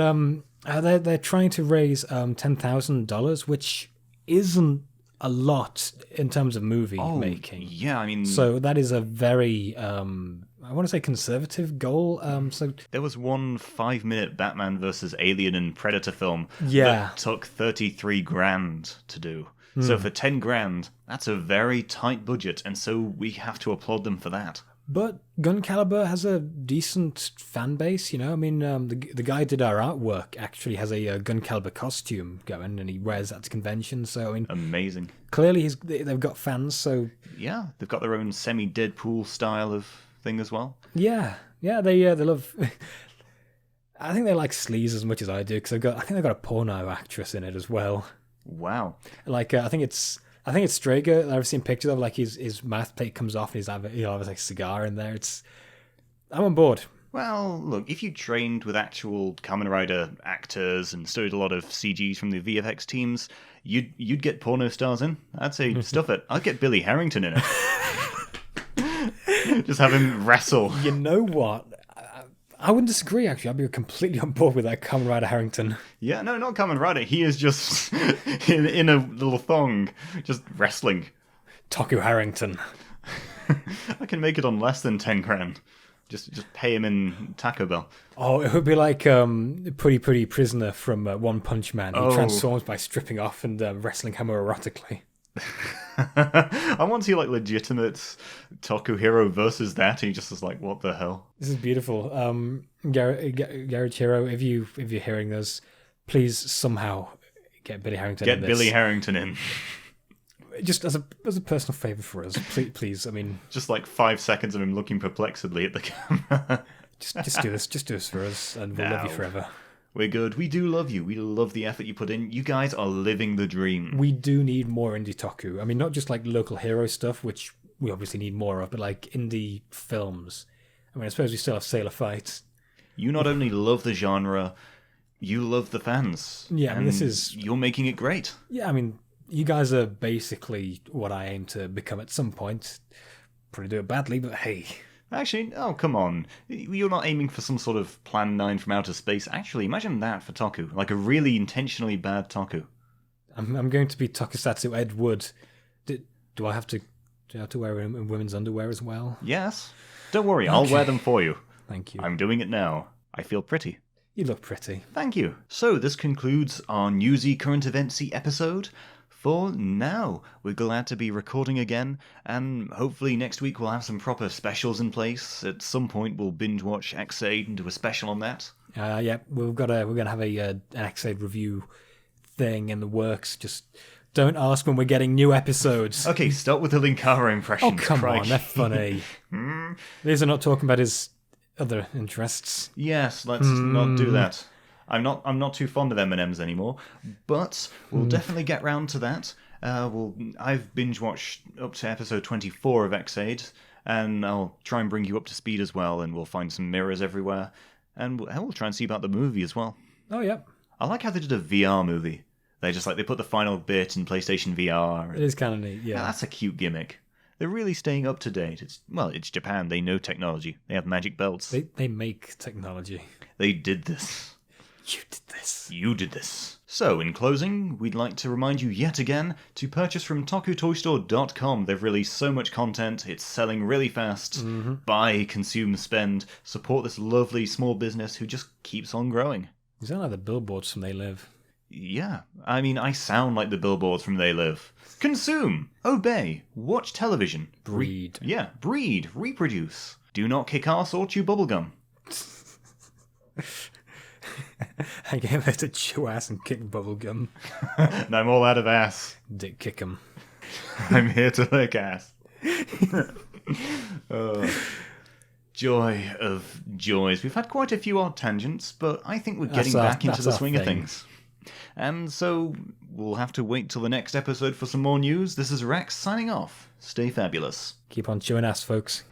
they're trying to raise $10,000, which isn't a lot in terms of movie making. Yeah, I mean... So that is a very, I want to say conservative goal. So there was one 5-minute Batman versus Alien and Predator film that took $33,000 to do. So for $10,000, that's a very tight budget, and so we have to applaud them for that. But Gun Caliber has a decent fan base, you know. I mean, the guy who did our artwork actually has a Gun Caliber costume going, and he wears that to conventions. So I mean, amazing. Clearly, they've got fans. So yeah, they've got their own semi-Deadpool style of thing as well. Yeah, they love. I think they like sleaze as much as I do because I think they've got a porno actress in it as well. Wow. Like I think it's Strega. I've seen pictures of like his mouth plate comes off and he'll have like a cigar in there. I'm on board. Well, look, if you trained with actual Kamen Rider actors and studied a lot of CGs from the VFX teams, you'd get porno stars in. I'd say stuff it. I'd get Billy Harrington in it. Just have him wrestle. You know what? I wouldn't disagree, actually. I'd be completely on board with that Kamen Rider Harrington. Yeah, no, not Kamen Rider. He is just in a little thong, just wrestling. Toku Harrington. I can make it on less than 10 grand. Just pay him in Taco Bell. Oh, it would be like Pretty Prisoner from One Punch Man. He transforms by stripping off and wrestling homoerotically. I want to see like legitimate Toku hero versus that. He just is like, what the hell? This is beautiful. Garage Hero, if you're hearing this, please somehow get Billy Harrington in Get this. Billy Harrington in. Just as a personal favour for us, please. I mean, just like 5 seconds of him looking perplexedly at the camera. just do this for us, and we'll love you forever. We're good. We do love you. We love the effort you put in. You guys are living the dream. We do need more indie Toku. I mean, not just like local hero stuff, which we obviously need more of, but like indie films. I mean, I suppose we still have Sailor Fight. You not only love the genre, you love the fans. Yeah, I mean, you're making it great. Yeah, I mean, you guys are basically what I aim to become at some point. Probably do it badly, but hey. Actually, oh, come on. You're not aiming for some sort of Plan 9 from outer space. Actually, imagine that for Toku. Like a really intentionally bad Toku. I'm going to be Tokusatsu Ed Wood. Do I have to wear women's underwear as well? Yes. Don't worry, I'll wear them for you. Thank you. I'm doing it now. I feel pretty. You look pretty. Thank you. So this concludes our newsy current eventsy episode. For now, we're glad to be recording again, and hopefully next week we'll have some proper specials in place. At some point we'll binge watch X-Aid and do a special on that. Yeah, we're gonna have an X-Aid review thing in the works. Just don't ask when we're getting new episodes. Okay, start with the Linkara impressions. Oh, come Crikey. on, they're funny. These are not talking about his other interests. Yes, let's not do that. I'm not too fond of M&Ms anymore, but we'll definitely get round to that. I've binge watched up to episode 24 of X-Aid, and I'll try and bring you up to speed as well. And we'll find some mirrors everywhere, and we'll try and see about the movie as well. Oh yeah, I like how they did a VR movie. They put the final bit in PlayStation VR. It is kind of neat. Yeah, that's a cute gimmick. They're really staying up to date. It's Japan. They know technology. They have magic belts. They make technology. They did this. You did this. You did this. So, in closing, we'd like to remind you yet again to purchase from tokutoystore.com. They've released so much content, it's selling really fast. Buy, consume, spend. Support this lovely small business who just keeps on growing. You sound like the billboards from They Live. Yeah, I mean, I sound like the billboards from They Live. Consume, obey, watch television. Breed. Breed, reproduce. Do not kick ass or chew bubblegum. I gave it to chew ass and kick bubblegum. And I'm all out of ass. Dick kick 'em. I'm here to lick ass. Joy of joys. We've had quite a few odd tangents, but I think we're getting back into the swing of things. And so we'll have to wait till the next episode for some more news. This is Rex signing off. Stay fabulous. Keep on chewing ass, folks.